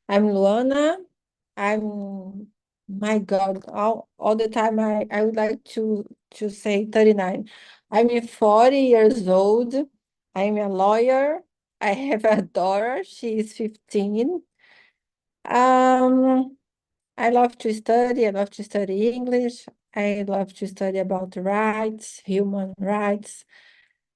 I'm Luana. I'm, my God, all the time I would like to say 39. I'm 40 years old. I'm a lawyer. I have a daughter. She is 15. Um, I love to study. I love to study English. I love to study about rights, human rights.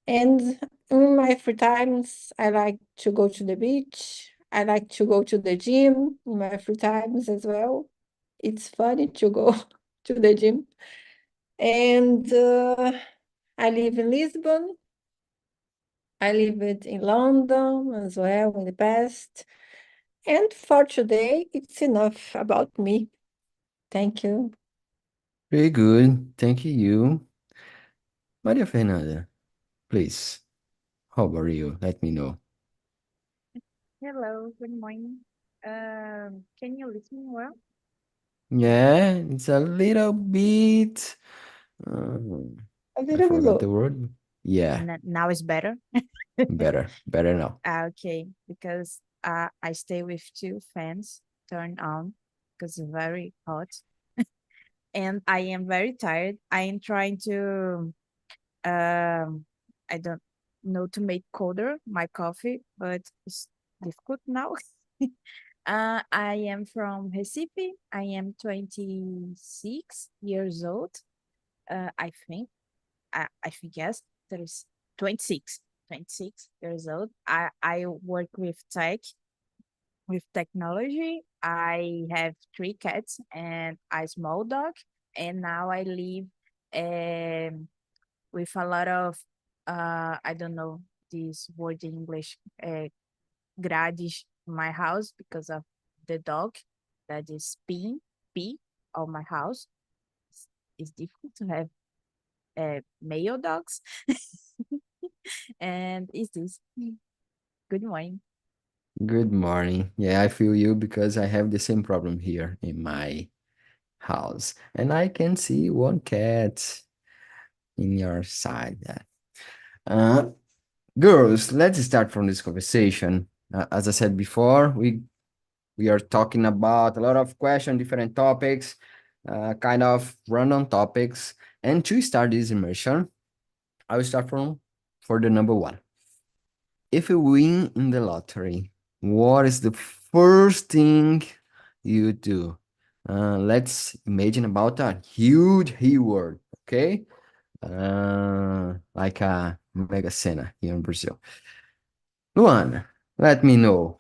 And in my free times, I like to go to the beach. I like to go to the gym in my free times as well. It's funny to go to the gym. And I live in Lisbon. I lived in London as well in the past. And for today, it's enough about me. Thank you. Very good. Thank you. Maria Fernanda, please, how are you? Let me know. Hello, good morning. Can you listen well? Yeah, it's a little bit. Uh, A I little bit forgot low. the word. Yeah, Now it's better. better now. Okay, because I stay with two fans turned on because it's very hot and I am very tired. I am trying to I don't know to make colder my coffee, but it's difficult now. I am from Recife. I am 26 years old. I think. I think yes, there is 26, 26 years old. I work with technology. I have three cats and a small dog, and now I live with a lot of I don't know this word in English, grades in my house because of the dog that is pee on my house. It's difficult to have male dogs. And is this good morning? Good morning. Yeah, I feel you because I have the same problem here in my house, and I can see one cat in your side. Uh, Girls, let's start from this conversation. As I said before, we are talking about a lot of questions, different topics, kind of random topics. And to start this immersion, I will start from for the number one. If you win in the lottery, what is the first thing you do? Let's imagine about a huge reward, okay? Like a mega cena here in Brazil. Luana, let me know.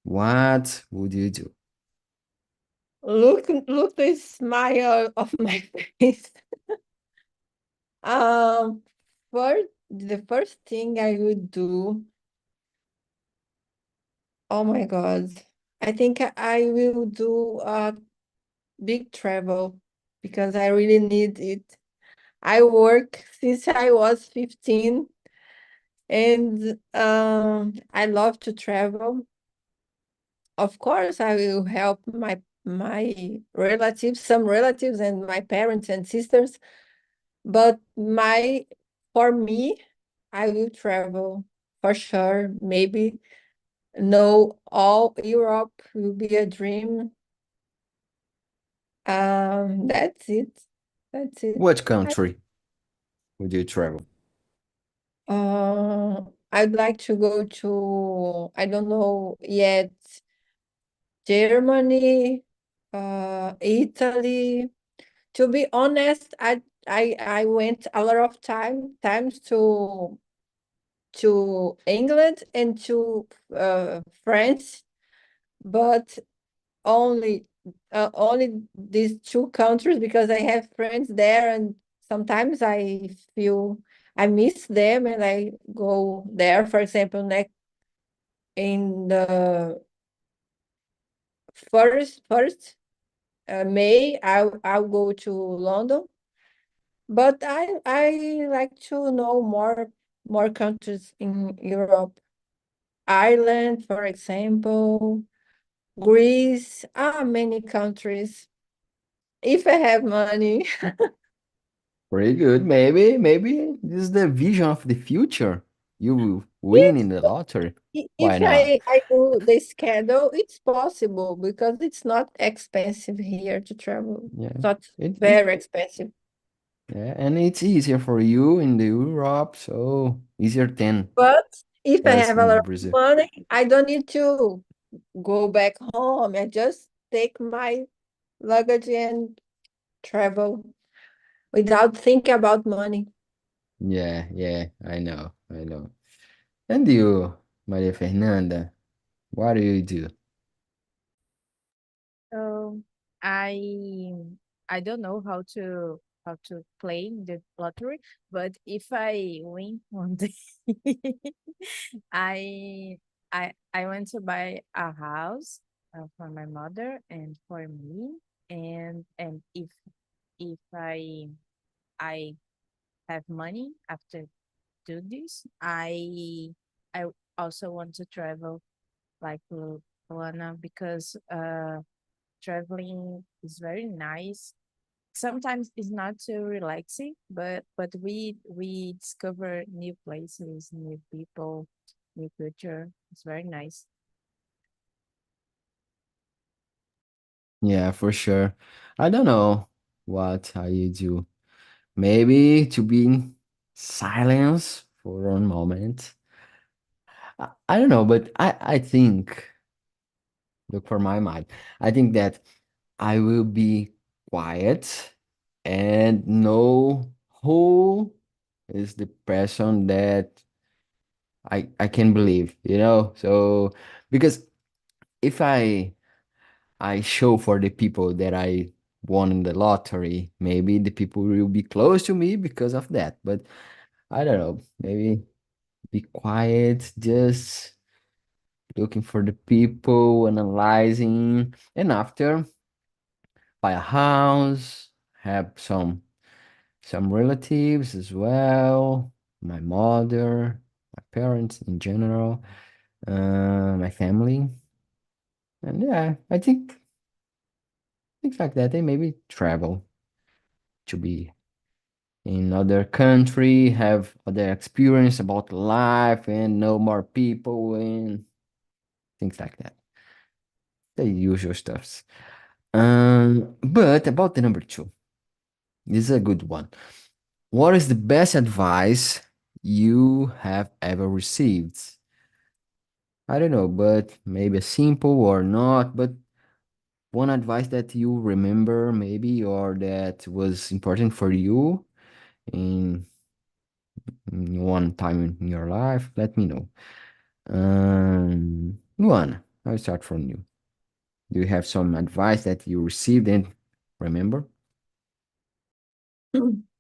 What would you do? Look the smile of my face. Um, the first thing I would do, oh my God, I think I will do a big travel because I really need it. I work since I was 15 and I love to travel. Of course, I will help my relatives, some relatives and my parents and sisters, but my for me, I will travel for sure. Maybe no, all Europe will be a dream. That's it. That's it. What I, country would you travel? I'd like to go to, I don't know yet, Germany, Italy. To be honest, I went a lot of times to England and to France, but only only these two countries because I have friends there, and sometimes I feel I miss them, and I go there. For example, next in the first May, I'll go to London, but I like to know more countries in Europe. Ireland, for example, Greece, many countries. If I have money. Very good. Maybe this is the vision of the future. you will win Yes, in the lottery? Why if not? I do the schedule, it's possible because it's not expensive here to travel. Yeah. It's not It very expensive. yeah, and it's easier for you in the Europe, so easier than But if I us have a lot in of Brazil. money, I don't need to go back home. I just take my luggage and travel without thinking about money. Yeah, yeah, I know, I know. And you, Maria Fernanda, what do you do? So I I don't know how to play the lottery, but if I win one day, I I want to buy a house for my mother and for me, and if I have money after do this, I also want to travel like Luana because traveling is very nice. Sometimes it's not so relaxing, but we discover new places, new people, new culture. It's very nice. Yeah, for sure. I don't know what I do. Maybe to be in silence for one moment. I don't know, but I think, look for my mind, I think that I will be quiet and know who is the person that I can believe, you know? So because if I show for the people that I won in the lottery, maybe the people will be close to me because of that. But I don't know, maybe be quiet, just looking for the people, analyzing, and after buy a house, have some relatives as well, my mother, my parents in general, my family, and yeah, I think things like that. They maybe travel to be in other country, have other experience about life, and know more people and things like that. The usual stuffs. But about the number two, this is a good one. What is the best advice you have ever received? I don't know, but maybe a simple or not, but one advice that you remember maybe or that was important for you in, in one time in your life, let me know. Luana, I'll start from you. Do you have some advice that you received and remember?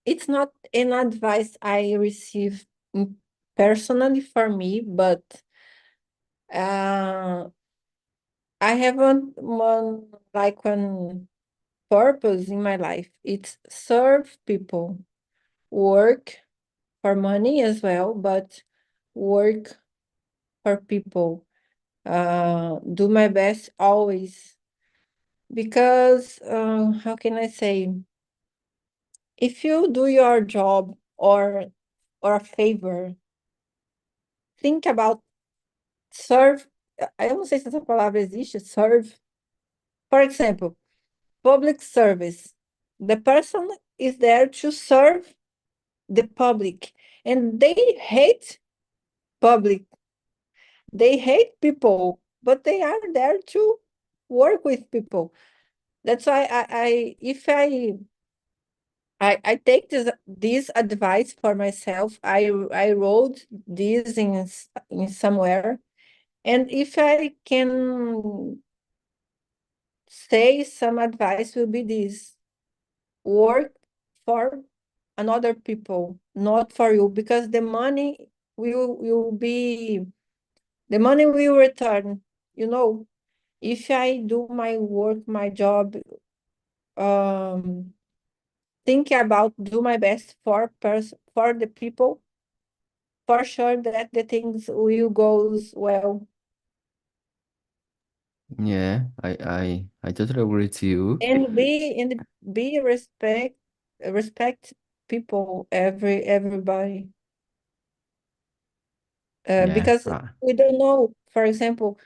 It's not an advice I received personally for me, but uh, I have one purpose in my life. It's serve people, work for money as well, but work for people. Do my best always because how can I say? If you do your job or a favor, think about serve. Eu não sei se essa palavra existe, serve. For example, public service. The person is there to serve the public, and they hate public. They hate people, but they are there to work with people. That's why I if I take this advice for myself. I wrote this in somewhere, and if I can say some advice, will be this: work for another people, not for you, because will be the money will return. You know, if I do my work, my job, um, think about do my best for the people, for sure that the things will goes well. Yeah, I totally agree with you. And be respect people, everybody. Yeah, because right. we don't know. For example,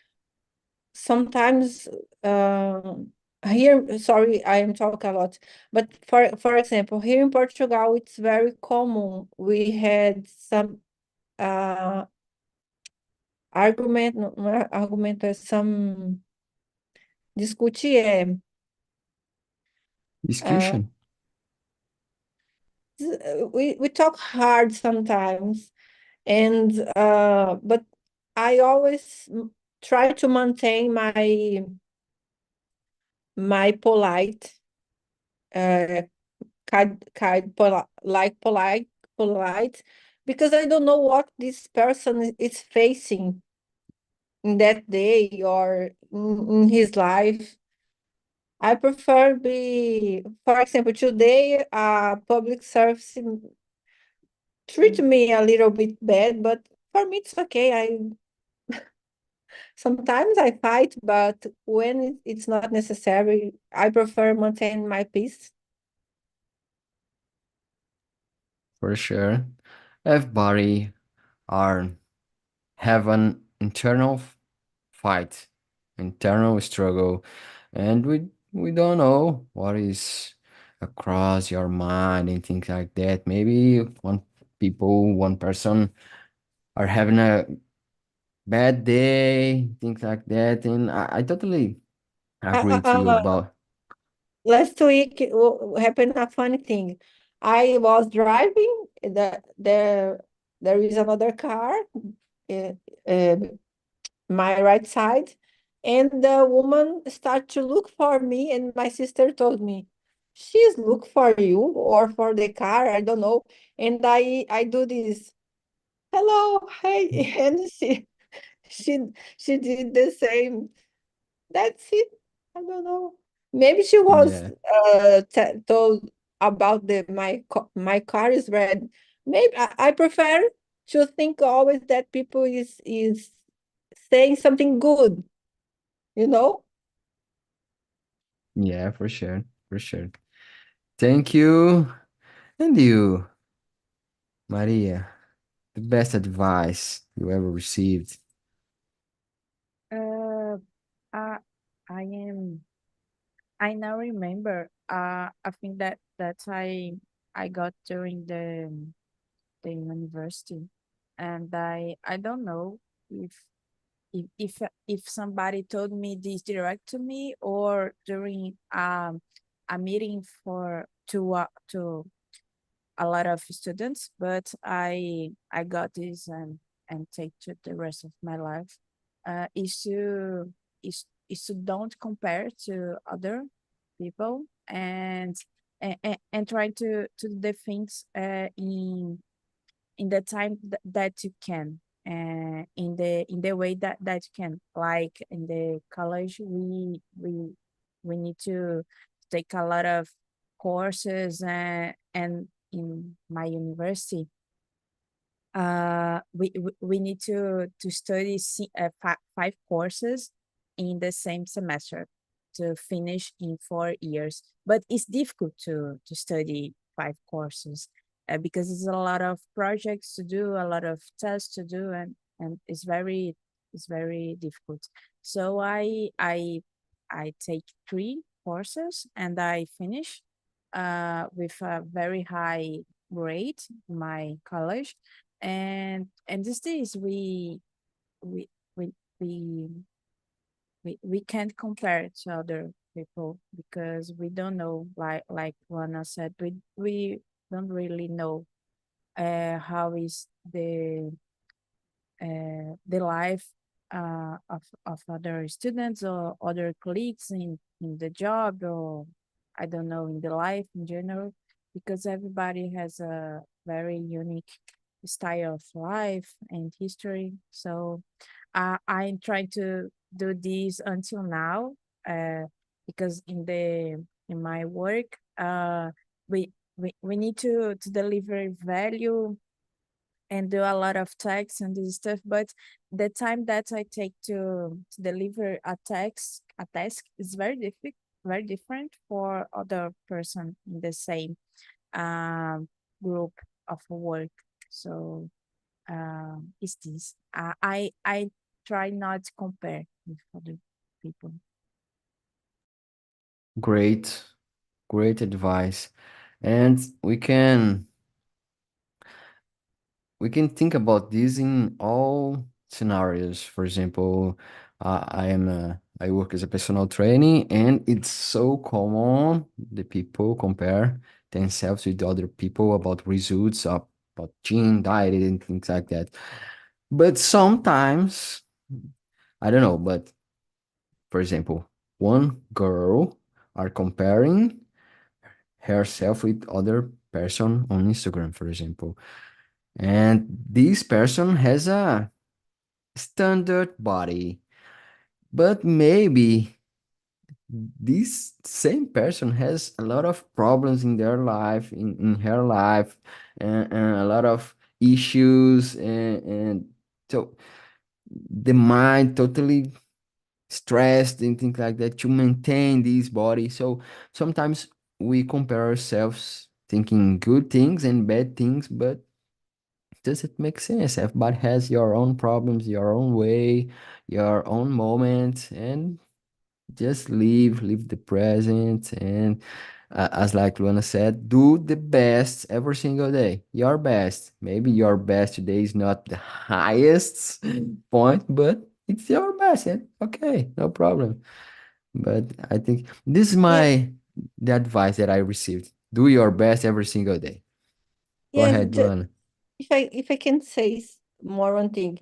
sometimes here, sorry, I am talking a lot, but for example, here in Portugal, it's very common. We had some uh argument, não é argumento, é some discutir, uh, Discussion. we talk hard sometimes, and but I always try to maintain my polite, uh, polite, because I don't know what this person is facing in that day or in his life. I prefer be, for example, today, public service treat me a little bit bad, but for me it's okay. I sometimes I fight, but when it's not necessary, I prefer maintain my peace. For sure. Everybody are have an internal fight, internal struggle, and we don't know what is across your mind and things like that. Maybe one person are having a bad day, things like that, and I totally agree to you Uh, about. last week happened a funny thing. I was driving, there is another car, uh, uh, my right side, and the woman started to look for me, and my sister told me, she's look for you or for the car, I don't know. And I do this, hello, hey, and she she did the same. That's it. I don't know. Maybe she was Yeah, told about my car is red. Maybe I prefer to think always that people is saying something good, you know? yeah, for sure, for sure. Thank you. And you, Maria, the best advice you ever received. Uh, I I am. I now remember. I think that I got during the university, and I don't know if if somebody told me this direct to me or during a meeting for to a lot of students, but I got this and take to the rest of my life. Is to is to don't compare to other people and try to do the things in the time that you can, in the way that you can, like in the college we need to take a lot of courses, and in my university we need to study five courses in the same semester to finish in 4 years. But it's difficult to study five courses because it's a lot of projects to do, a lot of tests to do, and it's very difficult. So I take three courses and I finish with a very high grade in my college, and these days we we we we can't compare it to other people because we don't know, like Juana said, we don't really know how is the life of other students or other colleagues in the job, or I don't know, in the life in general, because everybody has a very unique style of life and history. So I'm trying to do this until now, uh, because in my work, we need to deliver value and do a lot of text and this stuff. But the time that I take to deliver a task is very difficult, very different for other person in the same um, group of work. So is this. I try not to compare with other people. Great, great advice. And we can think about this in all scenarios. For example, I work as a personal trainer, and it's so common the people compare themselves with other people about results of about gym, diet, and things like that. But sometimes I don't know, but for example, one girl are comparing herself with other person on Instagram, for example. And this person has a standard body, but maybe this same person has a lot of problems in their life, in her life, and a lot of issues, and so the mind totally stressed and things like that to maintain this body. So sometimes we compare ourselves thinking good things and bad things, but does it make sense? Everybody has your own problems, your own way, your own moment, and just live the present. And as like Luana said, do the best every single day. Your best. Maybe your best today is not the highest point, but it's your best. And okay, no problem. But I think this is Yeah, the advice that I received. Do your best every single day. Go yes. ahead, Luana. If I can say more one thing,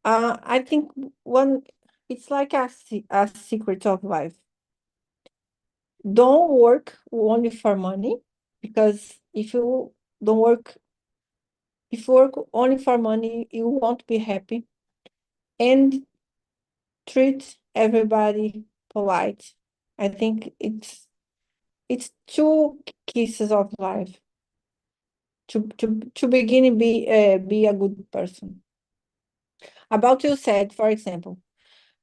I think one it's like a secret of life. Don't work only for money, because don't work if you work only for money, you won't be happy. And treat everybody polite. I think it's two kisses of life to begin and be a good person. About you said, for example,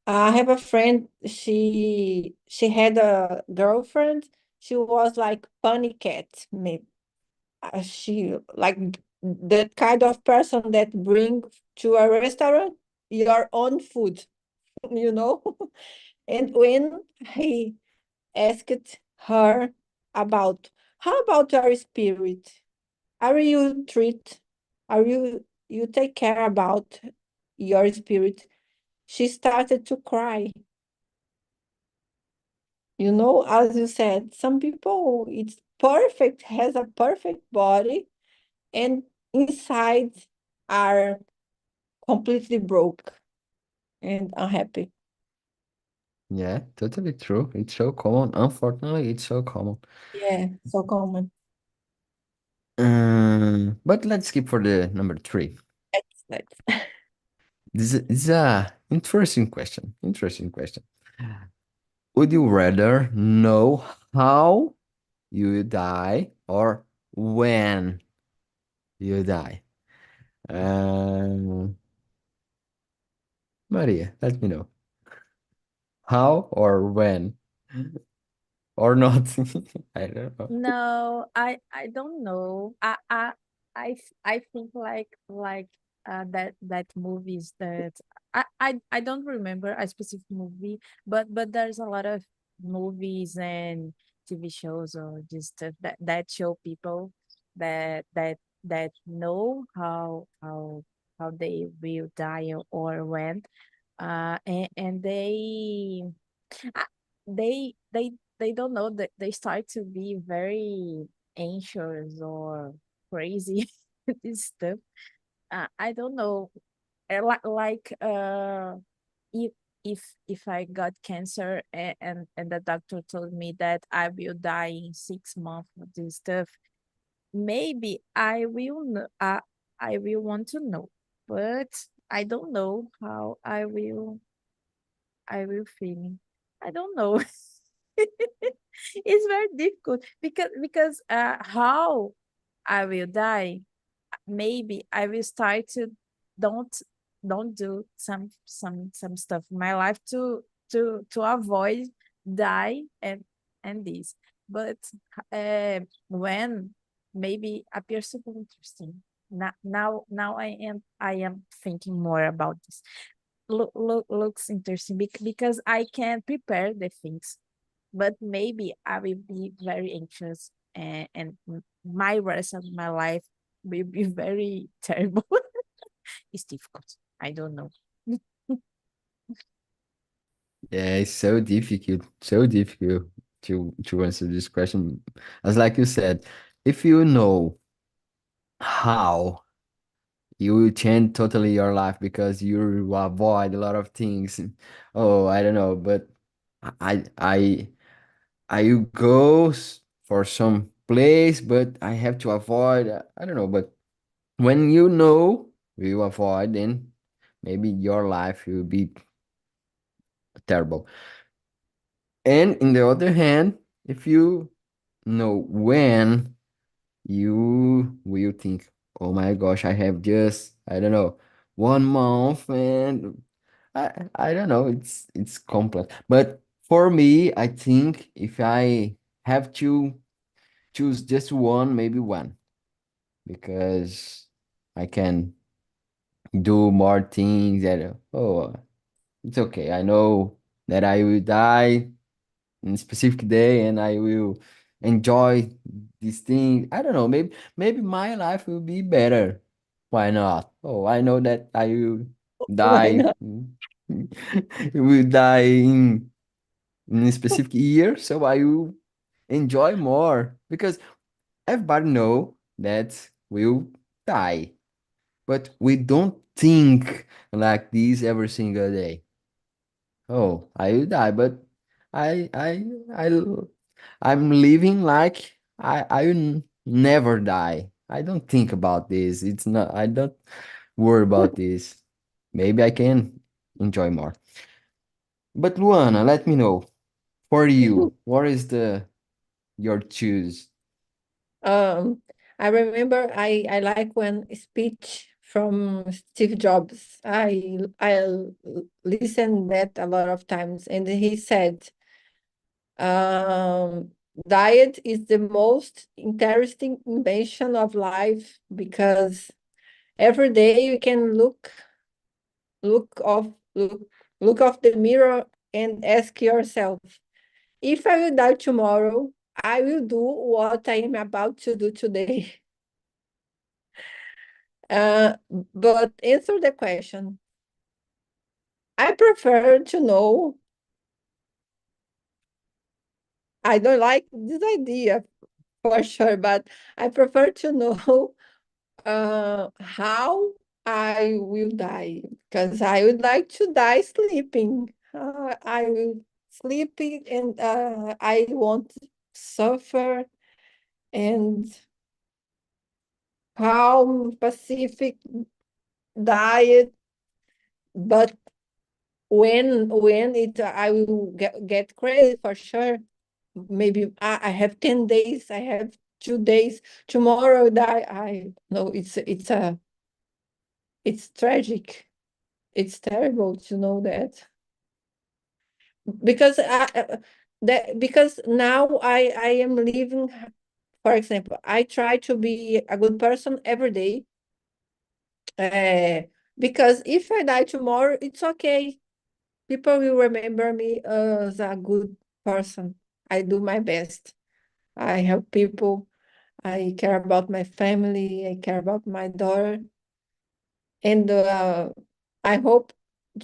I have a friend. She had a girlfriend. She was like bunny cat. Maybe she like that kind of person that bring to a restaurant your own food, you know. And when he asked her about how about your spirit, are you treat, are you take care about your spirit? She started to cry. You know, as you said, some people it's perfect, has a perfect body, and inside are completely broke and unhappy. Yeah, totally true. It's so common. Unfortunately, it's so common. Yeah, so common. But let's skip for the number three. That's This is a interesting question. Interesting question. Would you rather know how you will die or when you die? Um, Maria, let me know. How or when? Or not? I don't know. No, I don't know. I think that movies that I don't remember a specific movie, but there's a lot of movies and TV shows or just stuff that show people that know how they will die or when, and uh, they don't know that they start to be very anxious or crazy this stuff. I don't know. If if I got cancer and the doctor told me that I will die in 6 months of this stuff, maybe I will want to know, but I don't know how I will feel. I don't know. It's very difficult because how I will die, maybe I will start to don't don't do some stuff in my life to avoid die and this. But when maybe appears super interesting. Now I am thinking more about this. Looks interesting because I can prepare the things, but maybe I will be very anxious, and my rest of my life will be very terrible. It's difficult. I don't know. Yeah, it's so difficult to answer this question. As like you said, if you know how, you will change totally your life because you will avoid a lot of things. Oh, I don't know, but I I I will go for some place, but I have to avoid. I don't know, but when you know you avoid, then maybe your life will be terrible. And in the other hand, if you know when, you will think, oh my gosh, I have just, I don't know, 1 month, and I don't know, it's complex. But for me, I think if I have to choose just one, maybe one, because I can do more things that, oh, it's okay. I know that I will die in a specific day and I will enjoy this thing. I don't know, maybe my life will be better. Why not? Oh, I know that I will Why die. not? Will die in a specific year, so I will enjoy more because everybody know that we'll die, but we don't think like this every single day. Oh, I will die, but I I I I'm living like I will never die. I don't think about this. It's not, I don't worry about this. Maybe I can enjoy more. But Luana, let me know. For you, what is the your choose? Um, I remember I like one speech from Steve Jobs. Listened that a lot of times, and he said, um, "Diet is the most interesting invention of life because every day you can look off look look off the mirror and ask yourself, if I will die tomorrow, I will do what I am about to do today." Uh, but answer the question. I prefer to know. I don't like this idea for sure, but I prefer to know how I will die because I would like to die sleeping. I will sleeping and I won't suffer and calm, pacific diet. But when it I will get crazy for sure. Maybe I have 10 days, I have 2 days, tomorrow die. I no, it's tragic. It's terrible to know that. Because because now I am living, for example, I try to be a good person every day. Uh, because if I die tomorrow, it's okay. People will remember me as a good person. I do my best. I help people. I care about my family. I care about my daughter. And I hope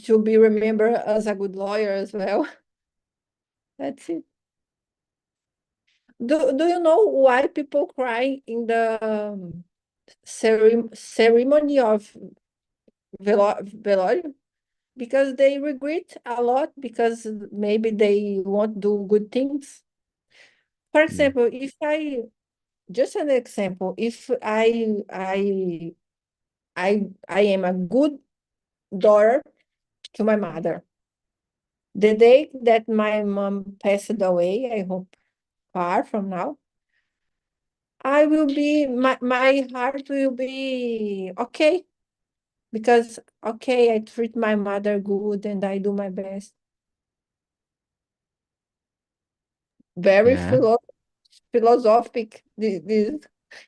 to be remembered as a good lawyer as well. That's it. Do you know why people cry in the ceremony of velório? Because they regret a lot because maybe they won't do good things. For Yeah, example, if I just an example, if I am a good daughter to my mother, the day that my mom passed away, I hope far from now, I will be my heart will be okay because okay, I treat my mother good and I do my best. Very yeah, philosophic this yeah.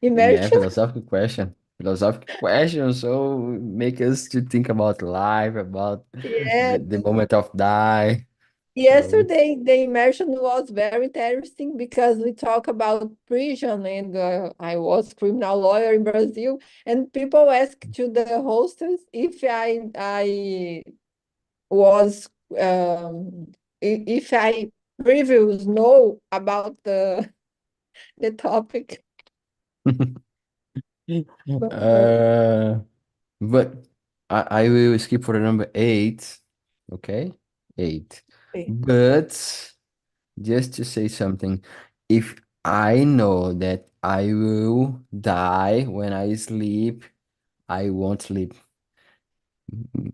immersion. Philosophical question. philosophical questions, so make us to think about life, about Yeah. the moment of die. So Yesterday, the immersion was very interesting because we talk about prison, and I was criminal lawyer in Brazil, and people asked to the hostess if I was if I previous know about the topic. But, uh but I will skip for the number eight. Okay, eight. But just to say something, if I know that I will die when I sleep, I won't sleep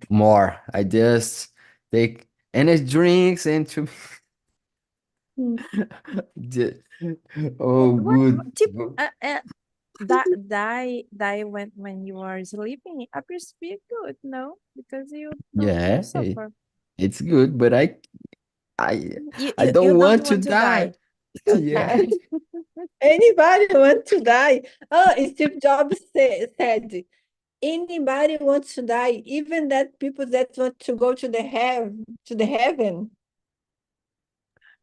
more. I just take energy drinks and to mm, Ju- oh good. Tipo, die when you are sleeping appears to be good, no? Because you don't Yeah, suffer. it's good, but I I You don't don't want to want to die. die. Okay. Yeah. anybody want to die? Oh, Steve Jobs said, anybody wants to die, even that people that want to go to the heaven.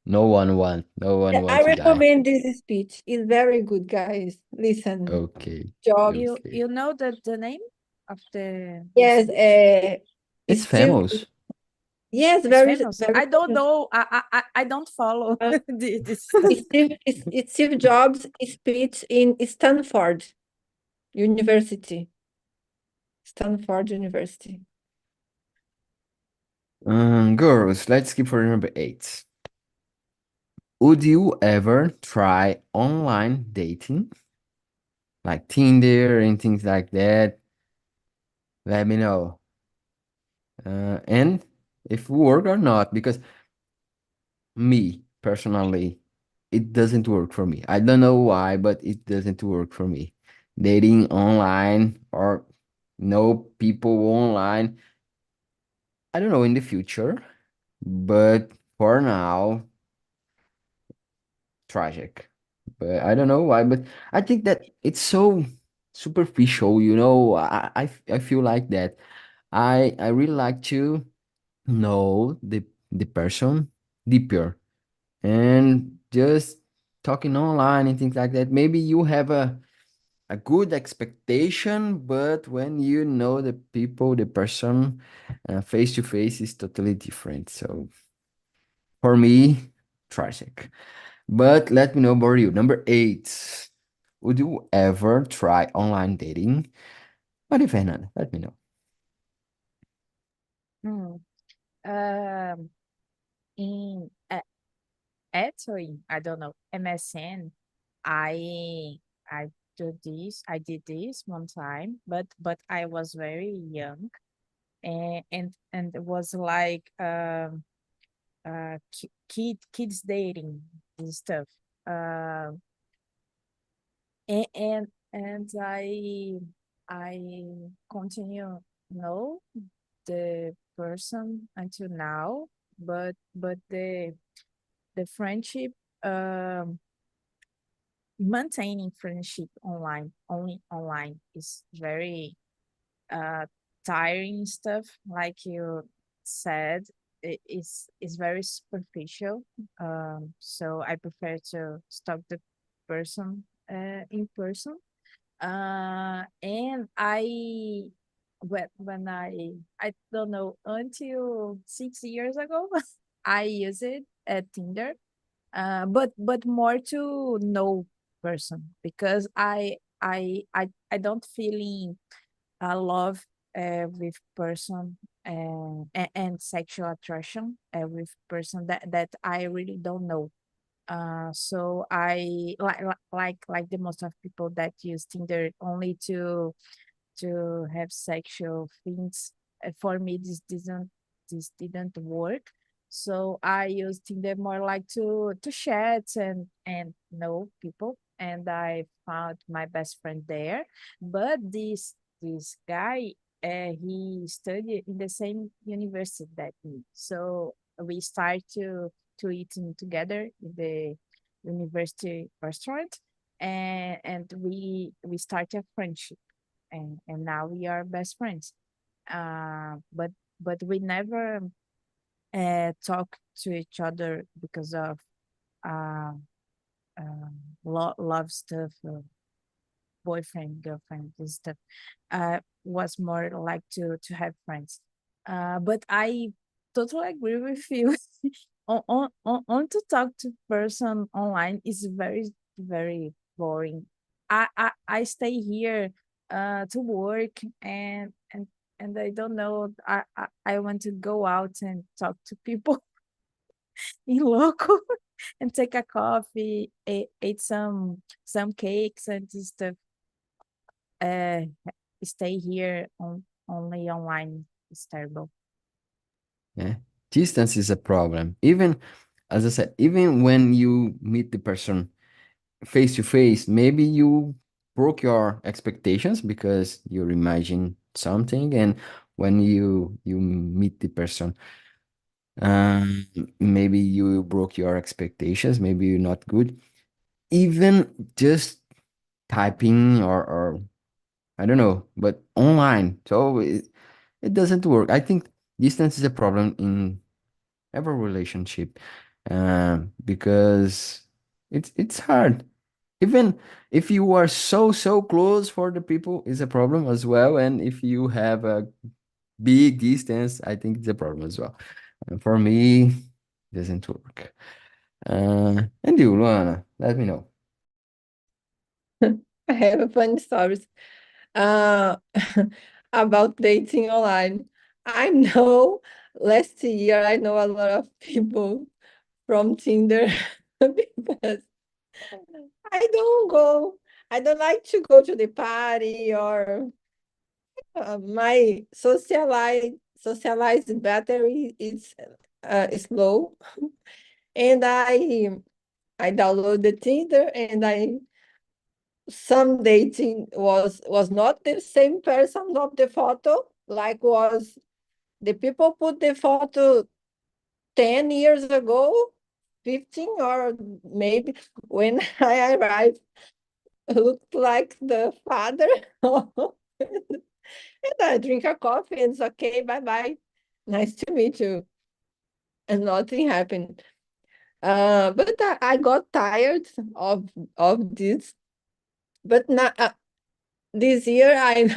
No one I want to die. recommend this speech. It's very good, guys. Listen, Okay. Jobs. Okay. You know the name of the Yes, speech? It's Steve. famous. Yes, It's very famous. very I don't famous. know. I don't follow Uh, this stuff. it's Steve Jobs' speech in Stanford University. Stanford University. Girls, let's skip for number eight. Would you ever try online dating, like Tinder and things like that? Let me know. And if work or not, because me personally, it doesn't work for me. I don't know why, but it doesn't work for me. Dating online or know people online, I don't know in the future, but for now, tragic. But I don't know why, but I think that it's so superficial, you know. I feel like that. I really like to know the person deeper and just talking online and things like that. Maybe you have a good expectation, but when you know the people, the person, face to face is totally different. So for me, tragic. But let me know about you. Number eight. Would you ever try online dating? What if not? Let me know. Hmm. Um, in actually, I don't know, MSN, I I I did this one time, but I was very young, and it was like kids dating and stuff. Uh, and I continue know the person until now, but the friendship, um maintaining friendship online, only online, is very uh tiring stuff. Like you said, is very superficial. So I prefer to stalk the person in person. And when I don't know, until 6 years ago, I use it at Tinder, but more to know person, because I don't feeling love with person, and sexual attraction with person that I really don't know. So I like the most of people that use Tinder only to have sexual things. For me, this didn't work. So I used Tinder more like to chat and know people. And I found my best friend there. But this guy, he studied in the same university that me. So we start to eating together in the university restaurant, and we start a friendship. and now we are best friends. But we never talk to each other because of uh, love stuff, boyfriend, girlfriend, this stuff. Was more like to have friends. But I totally agree with you. On to talk to person online is very boring. I stay here to work and I don't know. I want to go out and talk to people in local and take a coffee, eat some cakes and stuff. Uh, stay here only online is terrible. Yeah. Distance is a problem. Even, as I said, even when you meet the person face to face, maybe you broke your expectations because you imagine something, and when you meet the person, um, maybe you broke your expectations, maybe you're not good. Even just typing or I don't know, but online. So it doesn't work. I think distance is a problem in every relationship, because it's hard. Even if you are so close for the people, is a problem as well. And if you have a big distance, I think it's a problem as well. And for me, it doesn't work. And you, Luana, let me know. I have a funny stories uh, about dating online. I know last year I know a lot of people from Tinder because I don't go. I don't like to go to the party or my socialized battery is low, and I downloaded Tinder and I some dating was not the same person of the photo, like was the people put the photo 10 years ago, 15, or maybe when I arrived looked like the father. And I drink a coffee and it's okay, bye bye. Nice to meet you. And nothing happened. But I got tired of this. But now, this year I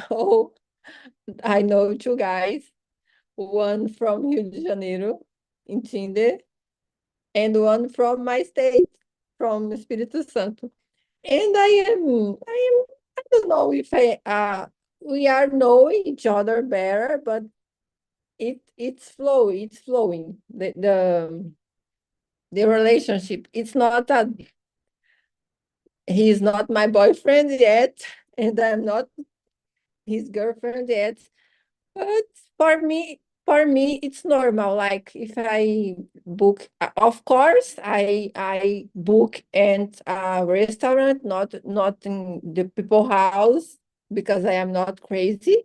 know two guys, one from Rio de Janeiro in Tinder, and one from my state, from Espírito Santo. And I don't know if we are knowing each other better, but it's flowing. The relationship. It's not a he's not my boyfriend yet, and I'm not his girlfriend yet. But for me, it's normal. Like if I book, of course, I book at a restaurant, not in the people house because I am not crazy.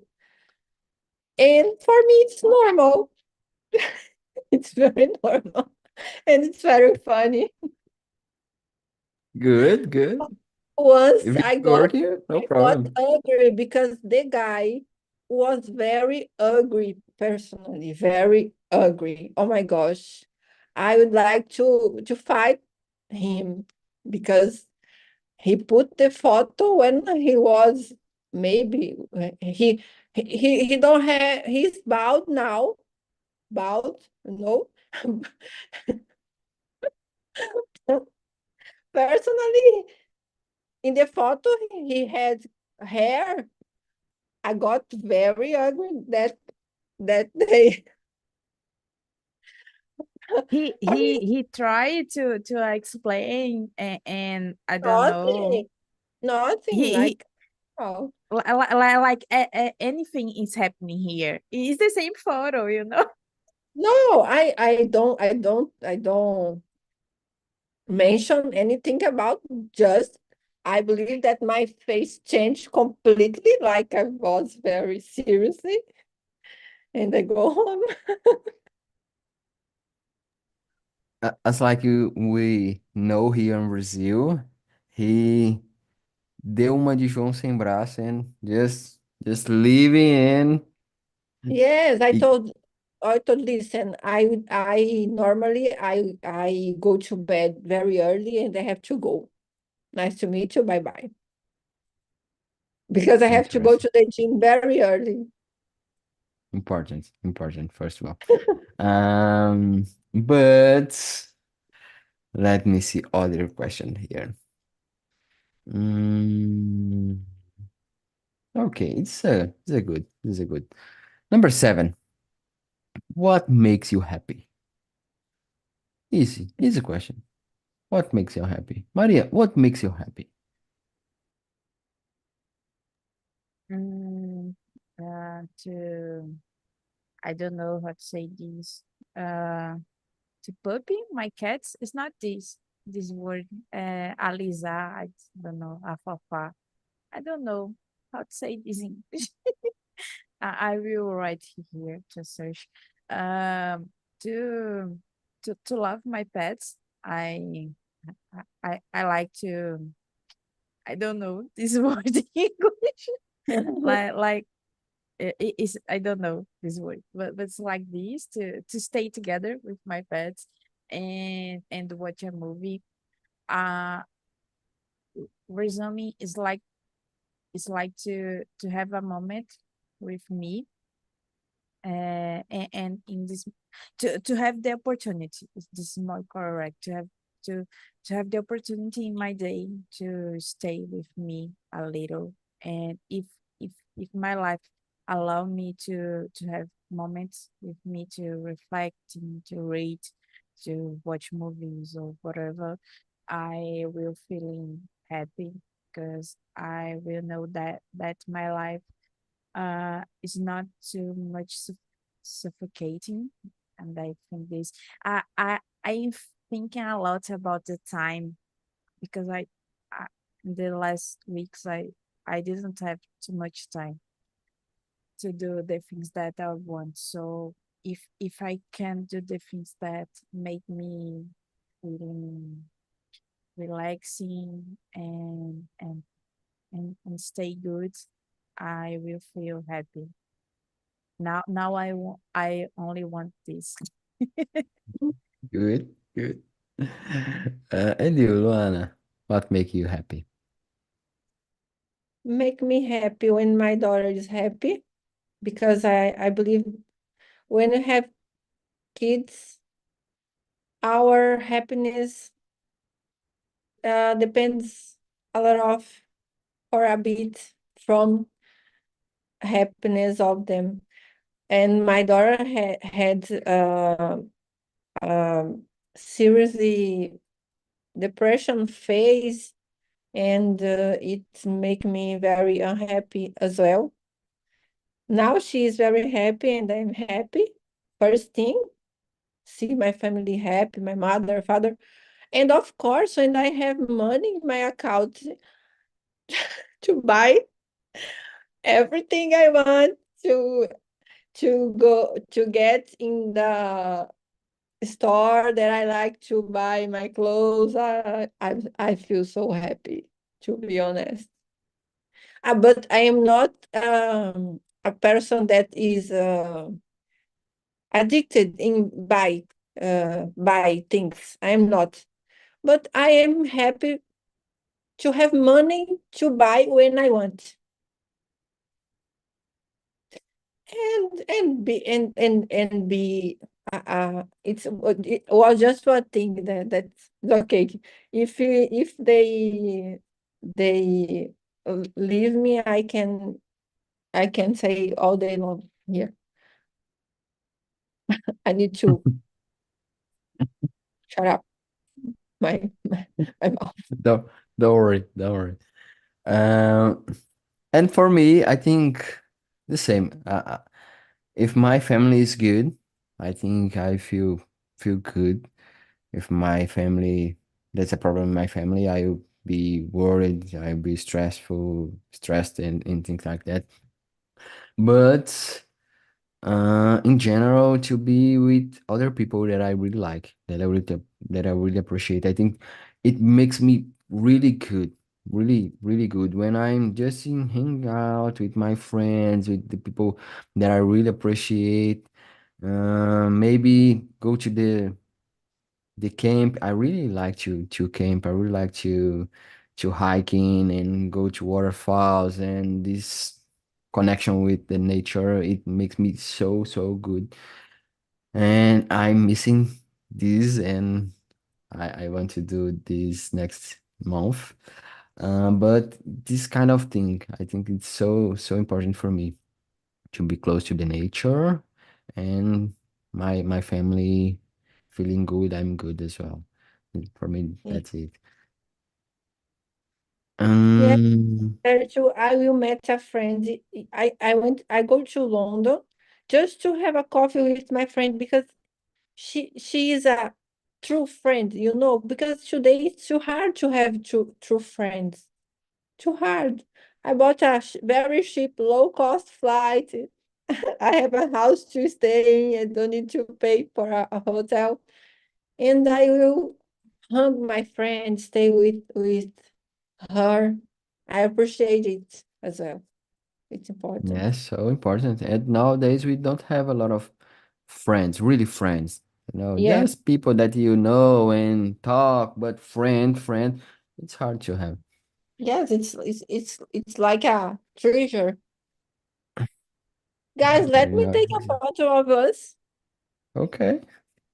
And for me, it's normal. It's very normal, and it's very funny. Good, good. Once If it's working, no I got problem. angry because the guy was very ugly personally, very ugly. Oh my gosh. I would like to fight him because he put the photo when he was maybe he don't have he's bald now, bald, no. Personally, in the photo he had hair. I got very angry that day. For me, He tried to explain and I don't know. nothing, nothing. He Like, oh like anything is happening here. It's the same photo, you know. no, I don't mention anything about. Just I believe that my face changed completely. Like I was very seriously, and I go home. As like we know here in Brazil, he deu uma de João sem braço and Just living in. Yes, Y- I told listen, I normally I go to bed very early and I have to go. Nice to meet you. Bye bye. Because I have to go Interesting. to the gym very early. Important, first of all. But let me see other question here. Mm, okay, it's a good. Number 7. What makes you happy? Easy question. What makes you happy? Maria, what makes you happy? Mm, to I don't know how to say this. To puppy my cats. It's not this word. Alisar. I don't know. Afafá. I don't know how to say this in English. I will write here to search. To to love my pets. I like to. I don't know this word in English. Like it is, I don't know this word, but it's like this to stay together with my pets and watch a movie. Uh, Resuming is like to have a moment with me, and in this to have the opportunity. This is more correct to to have the opportunity in my day to stay with me a little, and if my life allow me to have moments with me to reflect and to read, to watch movies or whatever, I will feeling happy because I will know that my life is not too much suffocating. And I think this, I'm thinking a lot about the time because I in the last weeks I didn't have too much time to do the things that I want. So if I can do the things that make me feeling relaxing and stay good, I will feel happy. Now I only want this. Good, good. And you, Luana, what make you happy? Make me happy when my daughter is happy because I believe when you have kids, our happiness depends a lot of or a bit from happiness of them. And my daughter had um seriously depression phase, and it make me very unhappy as well. Now she is very happy and I'm happy. First thing, see my family happy, my mother, father. And of course, when I have money in my account to buy everything I want to get in the store that I like to buy my clothes, I feel so happy, to be honest. But I am not a person that is addicted in buy things. I am not. But I am happy to have money to buy when I want. And be it was just one thing that's okay. If they leave me, I can say all day long here. I need to shut up my mouth. Don't, don't worry, don't worry. Um, and for me, I think the same. If my family is good, I think I feel good. If my family, there's a problem in my family, I'll be worried, I'll be stressed and things like that. But in general, to be with other people that I really like, that I really appreciate, I think it makes me really good. really, really good when I'm just in hanging out with my friends, with the people that I really appreciate. Maybe go to the camp. I really like to camp. I really like to hiking and go to waterfalls, and this connection with the nature. It makes me so good. And I'm missing this, and I want to do this next month. But this kind of thing, I think it's so important for me to be close to the nature and my family feeling good. I'm good as well. For me, Yeah. that's it. Yeah, Um, there too, I will meet a friend. I go to London just to have a coffee with my friend because she is a true friend, because today it's too hard to have true friends. Too hard. I bought a very cheap, low cost flight. I have a house to stay in. I don't need to pay for a hotel. And I will hug my friend, stay with her. I appreciate it as well. It's important. yeah, so important. And nowadays we don't have a lot of friends, really friends. Yeah. Just people that you know and talk, but friend, it's hard to have. Yes, it's like a treasure. Guys, let me take a photo of us Okay.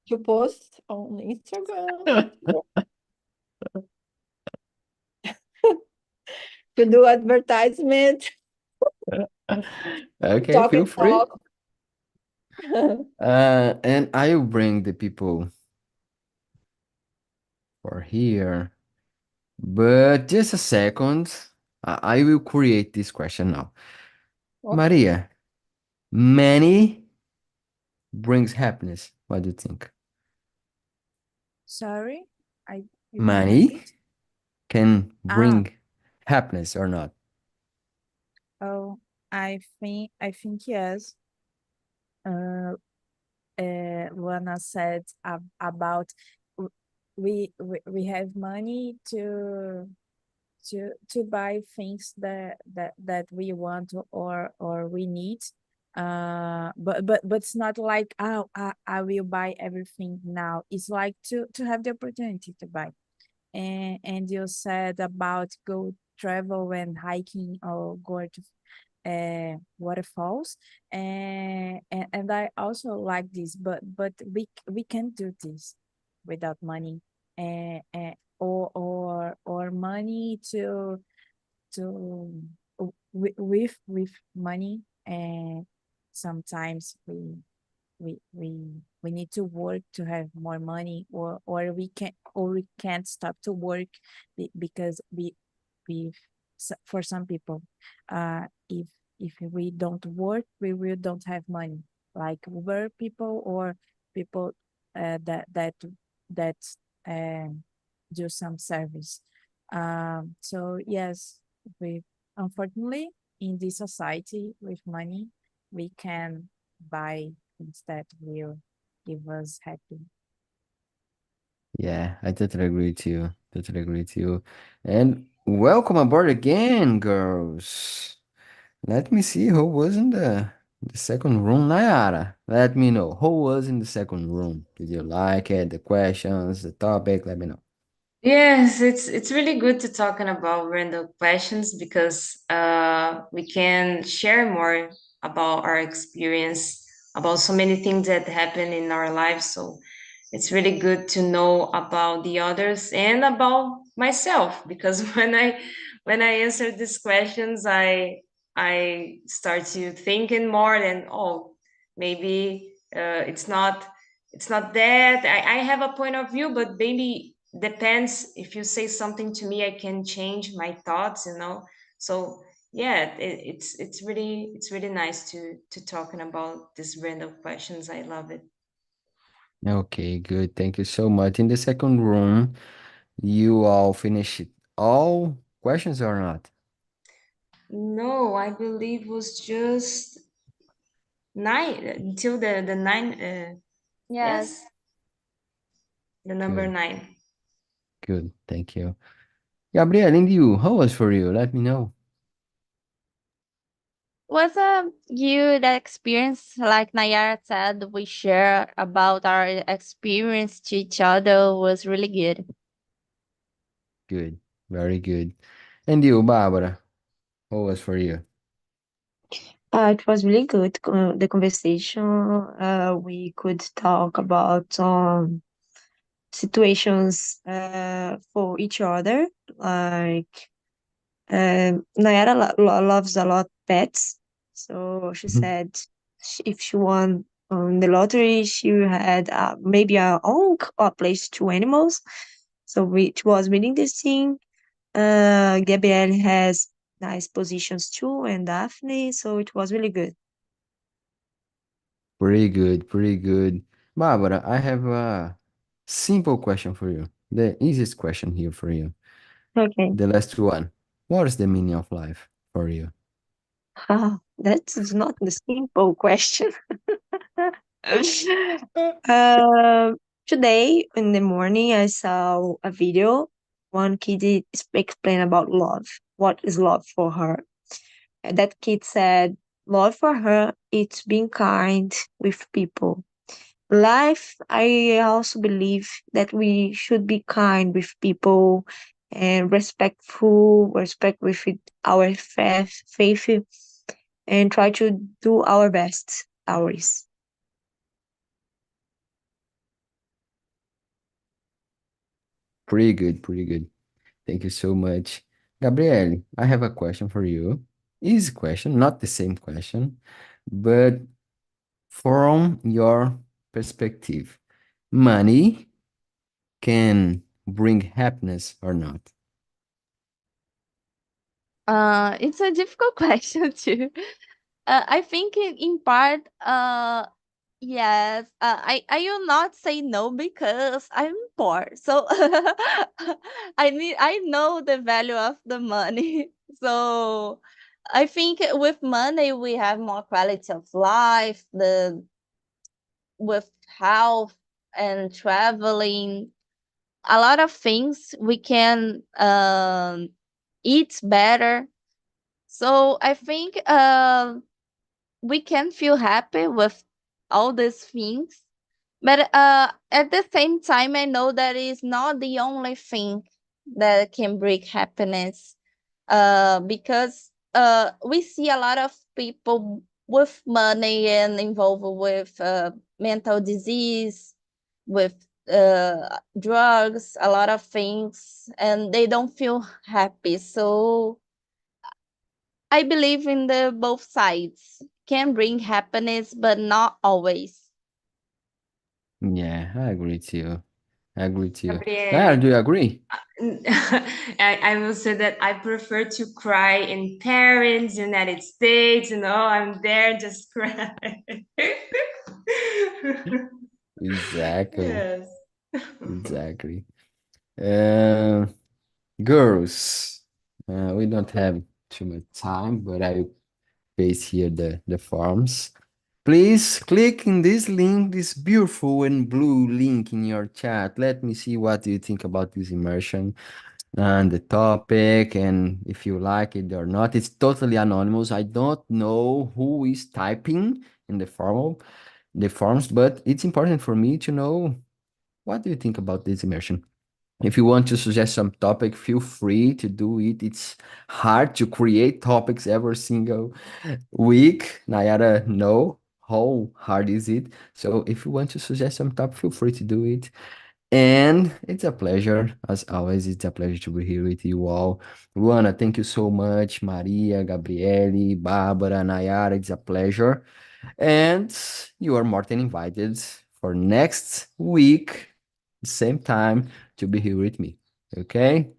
to post on Instagram to do advertisement, Okay, talk feel and free. talk. And I will bring the people for here. But just a second. I will create this question now. Okay. Maria, money brings happiness. What do you think? Sorry, I you can Money repeat. can Ah, bring happiness or not? oh, I think yes. Uh, Luana said about w- we have money to buy things that we want or we need. But it's not like, oh, I will buy everything now. It's like to have the opportunity to buy. And you said about go travel and hiking or go to waterfalls, and I also like this, but we can't do this without money, or money to with money, and sometimes we need to work to have more money, or we can't stop to work, because we for some people, if we don't work, we will don't have money, like Uber people, or people that um, do some service. So yes, we unfortunately in this society with money we can buy things that will give us happy. Yeah, I totally agree with you. Totally agree with you. And welcome aboard again, girls. Let me see who was in the second room. Nayara, let me know who was in the second room. Did you like it? The questions, the topic? Let me know. Yes, it's really good to talking about random questions because we can share more about our experience about so many things that happen in our lives. So it's really good to know about the others and about myself because when I answer these questions, I start to thinking more and maybe it's not that I have a point of view, but maybe depends if you say something to me, I can change my thoughts. So yeah, it's really nice to talking about these random questions. I love it. Okay, good. Thank you so much. In the second room, you all finished all questions or not? No, I believe was just nine until the nine. Yes. Yes, the number Good, 9. good. Thank you. Gabriel, and you, how was for you? Let me know. Was a good experience. Like Nayara said, we share about our experience to each other was really good. Good, very good. And you, Barbara, how was for you? It was really good, the conversation. We could talk about situations for each other. Like, Nayara loves a lot pets. So she said if she won on the lottery, she had maybe a own or place to animals. So it was really interesting. Gabrielle has nice positions too, and Daphne. So it was really good. Pretty good, pretty good. Barbara, I have a simple question for you. The easiest question here for you. Okay. The last one. What is the meaning of life for you? That's not the simple question. Um, Today in the morning, I saw a video. One kid explained about love. What is love for her? And that kid said, love for her, it's being kind with people. Life, I also believe that we should be kind with people and respectful, respect with our faith, and try to do our best, ours. Pretty good, pretty good. Thank you so much. Gabriele, I have a question for you. Easy question, not the same question, but from your perspective, money can bring happiness or not? It's a difficult question too. I think in part, yes. I will not say no because I'm poor. So I know the value of the money. So I think with money we have more quality of life, the with health and traveling, a lot of things we can eat better. So I think we can feel happy with all these things. But at the same time, I know that is not the only thing that can bring happiness. Because we see a lot of people with money and involved with mental disease, with drugs, a lot of things, and they don't feel happy. So I believe in the both sides can bring happiness, but not always. Yeah, I agree with you. I agree with you. Nayara, Gabriele, do you agree? I will say that I prefer to cry in Paris, United States. I'm there just cry. Exactly. Yes. Exactly. Uh, Girls, we don't have too much time, but I paste here the forms. Please click in this link, this beautiful and blue link in your chat. Let me see what you think about this immersion and the topic, and if you like it or not. It's totally anonymous. I don't know who is typing in the forms, but it's important for me to know what do you think about this immersion. If you want to suggest some topic, feel free to do it. It's hard to create topics every single week. Nayara, know how hard is it. So if you want to suggest some topic, feel free to do it. And it's a pleasure, as always, it's a pleasure to be here with you all. Luana, thank you so much. Maria, Gabriele, Barbara, Nayara, it's a pleasure. And you are more than invited for next week, same time, to be here with me. Okay?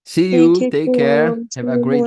See Thank you. you Take care. too. See Have a you, great